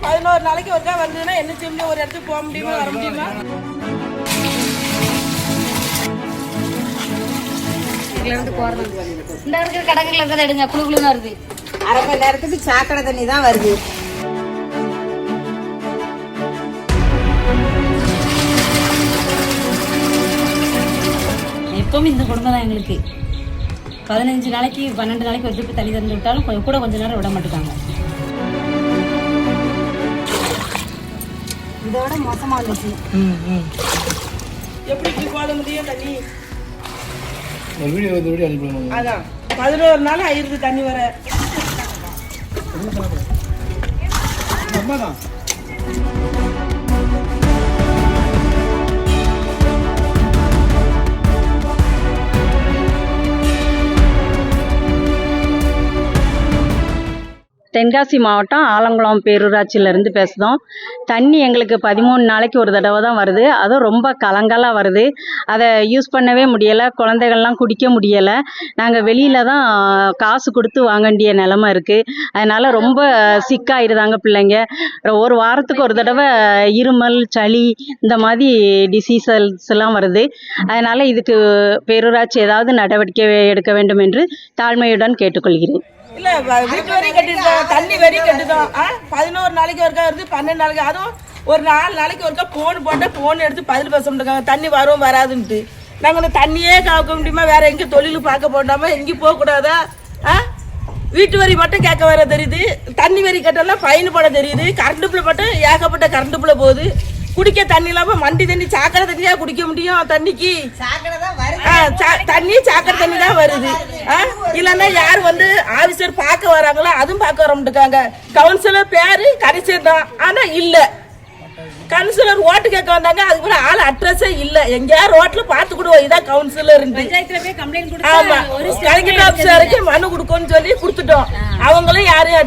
11 நாளைக்கு ஒருக்கா வந்ததுன்னா என்ன செய்ய முடியும்? ஒரு இடத்துக்கு போக முடியுமா, வர முடியுமா? இந்த இருக்கிற கடற்கரையில் இருக்கிறத எடுங்க, குழு குழுன்னு வருது. அரை மணி நேரத்துக்கு சாக்கடை தண்ணி தான் வருது. எப்பவும் இந்த குடும்பம் தான் எங்களுக்கு. 15 நாளைக்கு 12 நாளைக்கு ஒரு ட்ரிப்பு தண்ணி திறந்து விட்டாலும் கூட கொஞ்ச நேரம் விட மாட்டாங்க. இதோட மோசமா இருந்துச்சு. எப்படி போத முடியும் தண்ணி? வீடியோ அனுப்பணும். அதான் 11 நாள் ஆயிருது தண்ணி வர. தென்காசி மாவட்டம் ஆலங்குளம் பேரூராட்சியிலேருந்து பேசுகிறோம். தண்ணி எங்களுக்கு 13 நாளைக்கு ஒரு தடவை தான் வருது. அதுவும் ரொம்ப கலங்கலாக வருது. அதை யூஸ் பண்ணவே முடியலை. குழந்தைகள்லாம் குடிக்க முடியலை. நாங்கள் வெளியில் தான் காசு கொடுத்து வாங்க வேண்டிய நிலமை இருக்குது. அதனால் ரொம்ப சிக்காயிருதாங்க பிள்ளைங்க. ஒரு வாரத்துக்கு ஒரு தடவை இருமல், சளி இந்த மாதிரி டிசீசஸ்லாம் வருது. அதனால் இதுக்கு பேரூராட்சி ஏதாவது நடவடிக்கை எடுக்க வேண்டும் என்று தாழ்மையுடன் கேட்டுக்கொள்கிறேன். இல்ல வீட்டு வரையும் கட்டிட்டோம், தண்ணி வரையும் கட்டிட்டோம். 11 நாளைக்கு ஒருக்கா வருது, 12 நாளைக்கு. அதுவும் ஒரு 4 நாளைக்கு ஒருக்கா போன் போட்டா போன் எடுத்து பதில் பேச மாட்டாங்க. தண்ணி வரும் வராதுன்ட்டு. நாங்கள் இந்த தண்ணியே காக்க முடியுமா? வேற எங்கேயும் தொழில் பார்க்க போடாம எங்கேயும் போகக்கூடாதா? வீட்டு வரி மட்டும் கேட்க வர தெரியுது. தண்ணி வரி கட்டலாம் ஃபைன் போட தெரியுது. கரண்ட் பில் மட்டும் ஏகப்பட்ட கரண்ட் பில் போகுது. குடிக்க தண்ணி இல்லாம மண்டி தண்ணி, சாக்கடை தண்ணியா குடிக்க முடியும்? தண்ணிக்கு தண்ணி சாக்கடை தண்ணி தான் வருது. இல்லன்னா யார் வந்து ஆபீசர் பார்க்க வராங்களோ அதுவும் பார்க்க வர மாட்டாங்க. கவுன்சிலர் பேரு கரிசர் தான், ஆனா இல்ல. கவுன்சிலர் ஓட்டு கேட்க வந்தாங்க, அதுக்கு கூட ஆள் அட்ரஸே இல்ல. எங்கேயா ரோட்ல பாத்து கொடுவோம் இதான் கவுன்சிலர். ஆமா, கலெக்டர் ஆபீசருக்கு மனு கொடுக்கணும்னு சொல்லி கொடுத்துட்டோம். அவங்களும் யாரையும்